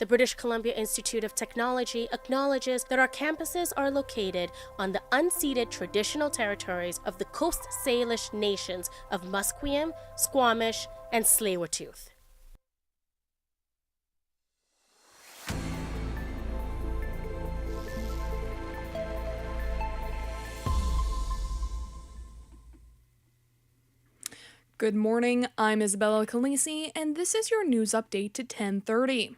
The British Columbia Institute of Technology acknowledges that our campuses are located on the unceded traditional territories of the Coast Salish nations of Musqueam, Squamish, and Tsleil-Waututh. Good morning, I'm Isabella Calisi, and this is your news update to 10:30.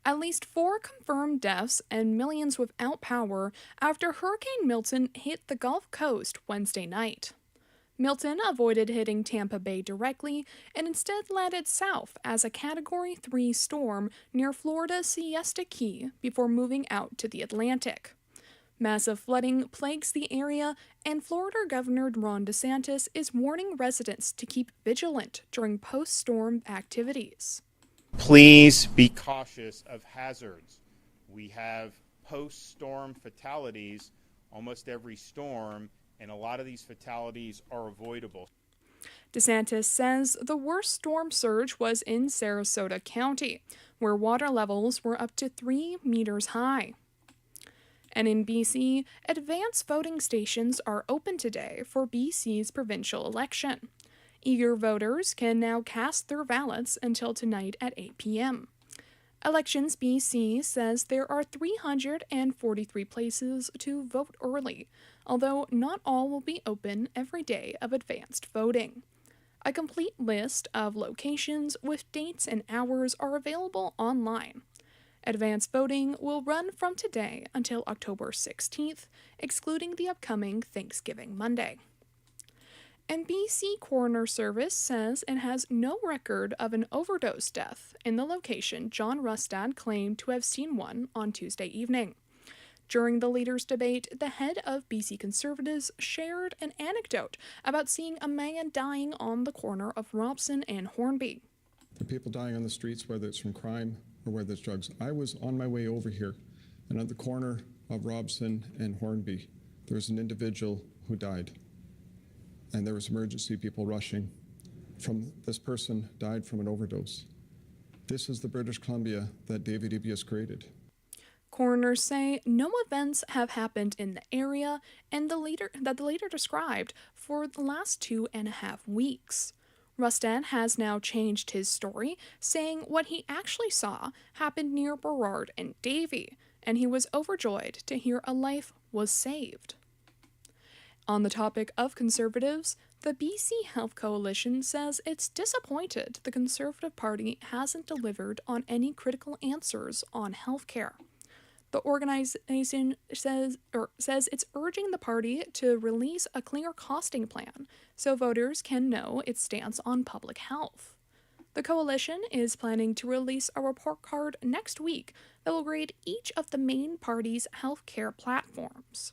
At least 4 confirmed deaths and millions without power after Hurricane Milton hit the Gulf Coast Wednesday night. Milton avoided hitting Tampa Bay directly and instead landed south as a Category 3 storm near Florida's Siesta Key before moving out to the Atlantic. Massive flooding plagues the area, and Florida Governor Ron DeSantis is warning residents to keep vigilant during post-storm activities. Please be cautious of hazards. We have post-storm fatalities almost every storm, and a lot of these fatalities are avoidable. DeSantis says the worst storm surge was in Sarasota County, where water levels were up to 3 meters high. And in BC, advance voting stations are open today for BC's provincial election. Eager voters can now cast their ballots until tonight at 8 p.m. Elections BC says there are 343 places to vote early, although not all will be open every day of advanced voting. A complete list of locations with dates and hours are available online. Advanced voting will run from today until October 16th, excluding the upcoming Thanksgiving Monday. And BC Coroner Service says it has no record of an overdose death in the location John Rustad claimed to have seen one on Tuesday evening. During the leaders' debate, the head of BC Conservatives shared an anecdote about seeing a man dying on the corner of Robson and Hornby. There are people dying on the streets, whether it's from crime or whether it's drugs. I was on my way over here, and at the corner of Robson and Hornby, there was an individual who died. And there was emergency people rushing. This person died from an overdose. This is the British Columbia that David Eby has created. Coroners say no events have happened in the area and the leader described for the last 2.5 weeks. Rustad has now changed his story, saying what he actually saw happened near Burrard and Davie, and he was overjoyed to hear a life was saved. On the topic of Conservatives, the BC Health Coalition says it's disappointed the Conservative Party hasn't delivered on any critical answers on healthcare. The organization says it's urging the party to release a clear costing plan so voters can know its stance on public health. The coalition is planning to release a report card next week that will grade each of the main party's healthcare platforms.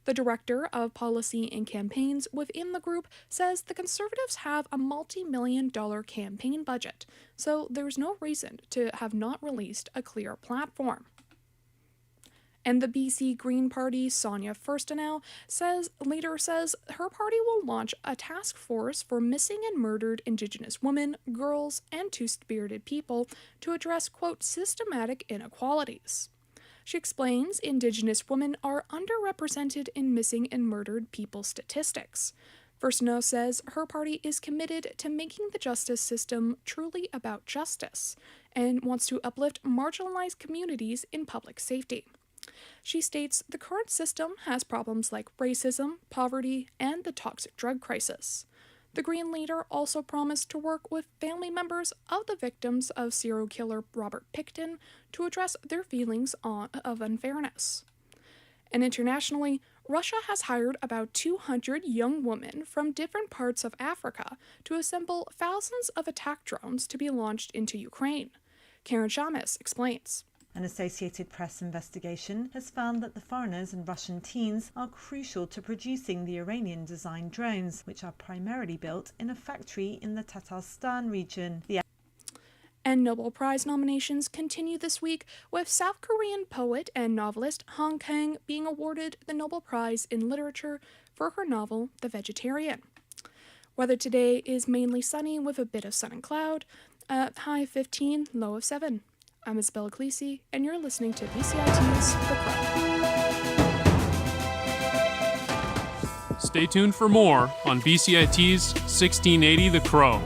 The director of policy and campaigns within the group says the Conservatives have a multi-million-dollar campaign budget, so there's no reason to have not released a clear platform. And the BC Green Party's Sonia Furstenau says her party will launch a task force for missing and murdered Indigenous women, girls, and two-spirited people to address, quote, systematic inequalities. She explains Indigenous women are underrepresented in missing and murdered people statistics. Furstenau says her party is committed to making the justice system truly about justice and wants to uplift marginalized communities in public safety. She states the current system has problems like racism, poverty, and the toxic drug crisis. The Green leader also promised to work with family members of the victims of serial killer Robert Pickton to address their feelings of unfairness. And internationally, Russia has hired about 200 young women from different parts of Africa to assemble thousands of attack drones to be launched into Ukraine. Karen Shamus explains. An Associated Press investigation has found that the foreigners and Russian teens are crucial to producing the Iranian-designed drones, which are primarily built in a factory in the Tatarstan region. And Nobel Prize nominations continue this week, with South Korean poet and novelist Han Kang being awarded the Nobel Prize in Literature for her novel The Vegetarian. Weather today is mainly sunny with a bit of sun and cloud, high 15, low of 7. I'm Isabella Clesi, and you're listening to BCIT's The Crow. Stay tuned for more on BCIT's 1680 The Crow.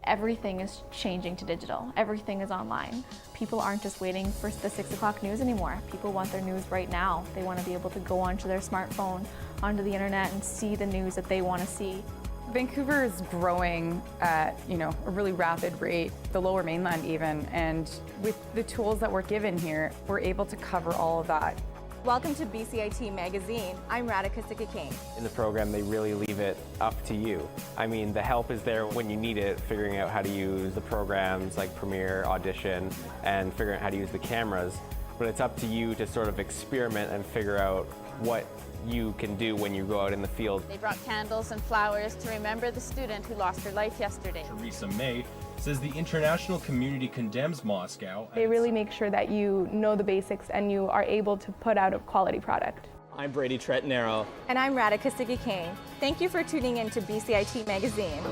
Everything is changing to digital. Everything is online. People aren't just waiting for the 6 o'clock news anymore. People want their news right now. They want to be able to go onto their smartphone, onto the internet, and see the news that they want to see. Vancouver is growing at, a really rapid rate, the Lower Mainland even, and with the tools that we're given here, we're able to cover all of that. Welcome to BCIT Magazine. I'm Radhika Sikakane. In the program, they really leave it up to you. I mean, the help is there when you need it, figuring out how to use the programs like Premiere, Audition, and figuring out how to use the cameras. But it's up to you to sort of experiment and figure out what you can do when you go out in the field. They brought candles and flowers to remember the student who lost her life yesterday. Theresa May says the international community condemns Moscow. They really make sure that you know the basics and you are able to put out a quality product. I'm Brady Tretnero. And I'm Radhika Sikakane. Thank you for tuning in to BCIT Magazine.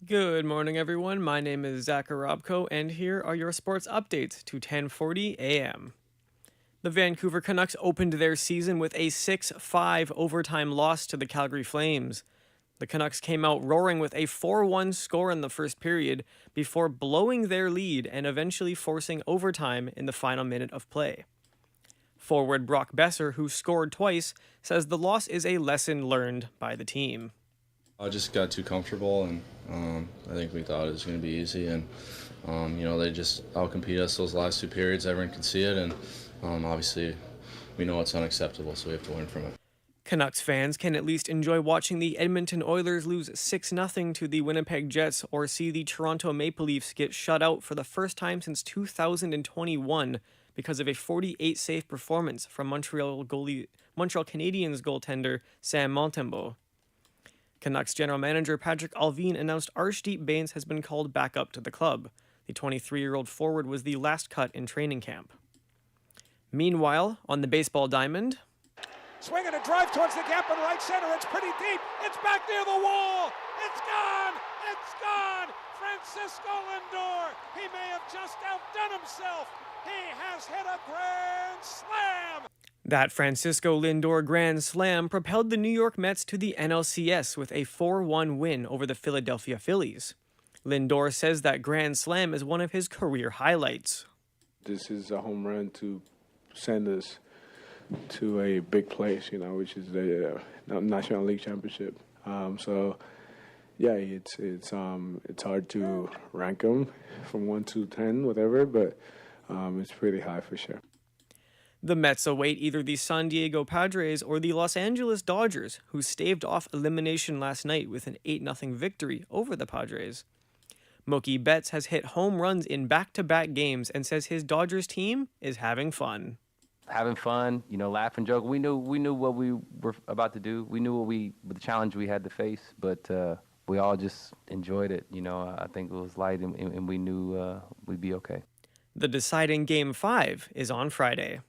Good morning, everyone. My name is Zach Arabko, and here are your sports updates to 10:40 a.m. The Vancouver Canucks opened their season with a 6-5 overtime loss to the Calgary Flames. The Canucks came out roaring with a 4-1 score in the first period before blowing their lead and eventually forcing overtime in the final minute of play. Forward Brock Besser, who scored twice, says the loss is a lesson learned by the team. I just got too comfortable, and I think we thought it was going to be easy, and they just outcompete us those last two periods. Everyone could see it, and obviously we know it's unacceptable, so we have to learn from it. Canucks fans can at least enjoy watching the Edmonton Oilers lose 6-0 to the Winnipeg Jets or see the Toronto Maple Leafs get shut out for the first time since 2021 because of a 48-save performance from Montreal Canadiens goaltender Sam Montembeault. Canucks general manager Patrick Allvin announced Arshdeep Bains has been called back up to the club. The 23-year-old forward was the last cut in training camp. Meanwhile, on the baseball diamond... Swing and a drive towards the gap in right center. It's pretty deep. It's back near the wall. It's gone. It's gone. Francisco Lindor. He may have just outdone himself. He has hit a grand slam. That Francisco Lindor grand slam propelled the New York Mets to the NLCS with a 4-1 win over the Philadelphia Phillies. Lindor says that grand slam is one of his career highlights. This is a home run to send us to a big place, which is the National League Championship. It's hard to rank them from 1 to 10, whatever, but it's pretty high for sure. The Mets await either the San Diego Padres or the Los Angeles Dodgers, who staved off elimination last night with an 8-0 victory over the Padres. Mookie Betts has hit home runs in back-to-back games and says his Dodgers team is having fun. Having fun, laugh and joke. We knew what we were about to do. We knew the challenge we had to face, but we all just enjoyed it. I think it was light, and we knew we'd be okay. The deciding Game 5 is on Friday.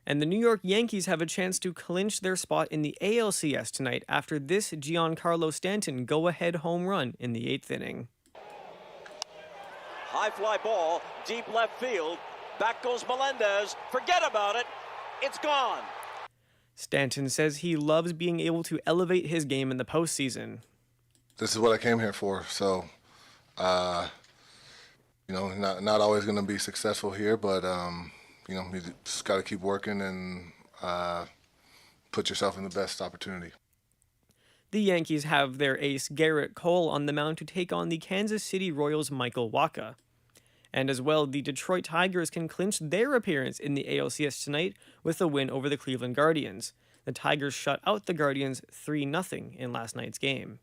And the New York Yankees have a chance to clinch their spot in the ALCS tonight after this Giancarlo Stanton go-ahead home run in the 8th inning. High fly ball, deep left field. Back goes Melendez. Forget about it. It's gone. Stanton says he loves being able to elevate his game in the postseason. This is what I came here for. So, not always going to be successful here, but, you just got to keep working and put yourself in the best opportunity. The Yankees have their ace Garrett Cole on the mound to take on the Kansas City Royals' Michael Wacha. And as well, the Detroit Tigers can clinch their appearance in the ALCS tonight with a win over the Cleveland Guardians. The Tigers shut out the Guardians 3-0 in last night's game.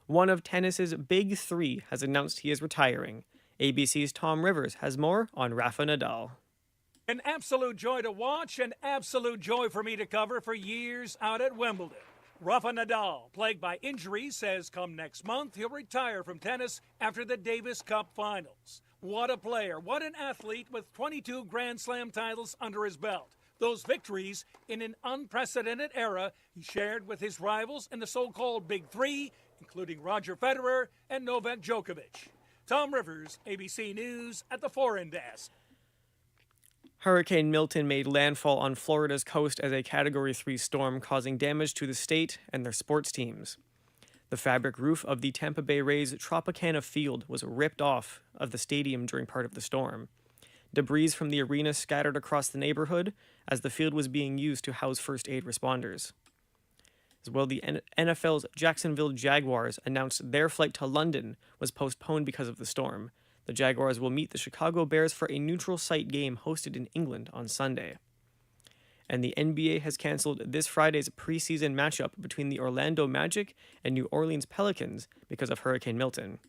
One of tennis's big three has announced he is retiring. ABC's Tom Rivers has more on Rafa Nadal. An absolute joy to watch, an absolute joy for me to cover for years out at Wimbledon. Rafa Nadal, plagued by injuries, says come next month he'll retire from tennis after the Davis Cup Finals. What a player, what an athlete with 22 Grand Slam titles under his belt. Those victories in an unprecedented era he shared with his rivals in the so-called Big Three, including Roger Federer and Novak Djokovic. Tom Rivers, ABC News at the Foreign Desk. Hurricane Milton made landfall on Florida's coast as a Category 3 storm, causing damage to the state and their sports teams. The fabric roof of the Tampa Bay Rays Tropicana Field was ripped off of the stadium during part of the storm. Debris from the arena scattered across the neighborhood as the field was being used to house first aid responders. As well, the NFL's Jacksonville Jaguars announced their flight to London was postponed because of the storm. The Jaguars will meet the Chicago Bears for a neutral site game hosted in England on Sunday. And the NBA has canceled this Friday's preseason matchup between the Orlando Magic and New Orleans Pelicans because of Hurricane Milton.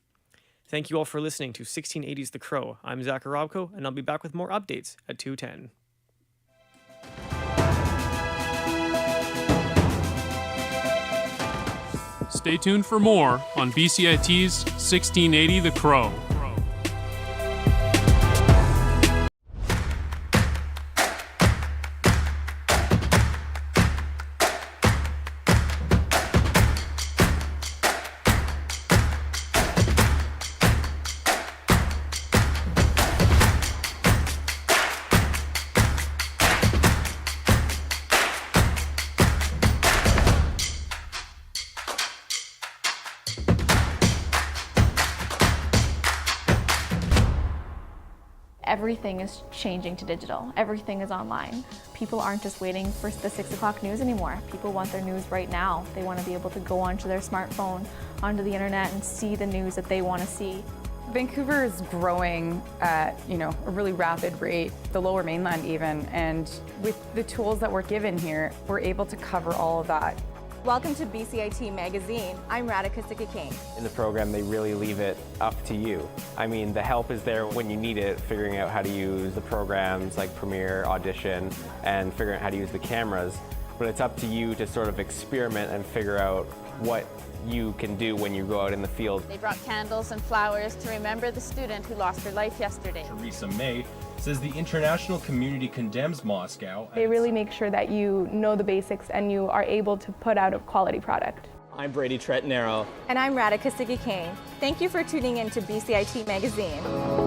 Thank you all for listening to 1680's The Crow. I'm Zach Arabko, and I'll be back with more updates at 2:10. Stay tuned for more on BCIT's 1680 The Crow. everything is changing to digital. Everything is online. People aren't just waiting for the 6 o'clock news anymore. People want their news right now. They want to be able to go onto their smartphone, onto the internet, and see the news that they want to see. Vancouver is growing at, a really rapid rate, the Lower Mainland even, and with the tools that we're given here, we're able to cover all of that. Welcome to BCIT Magazine. I'm Radhika Sikakane. In the program, they really leave it up to you. I mean, the help is there when you need it, figuring out how to use the programs like Premiere, Audition, and figuring out how to use the cameras. But it's up to you to sort of experiment and figure out what you can do when you go out in the field. They brought candles and flowers to remember the student who lost her life yesterday. Teresa May says the international community condemns Moscow. They really make sure that you know the basics and you are able to put out a quality product. I'm Brady Tretnero. And I'm Radhika Sikakane. Thank you for tuning in to BCIT Magazine.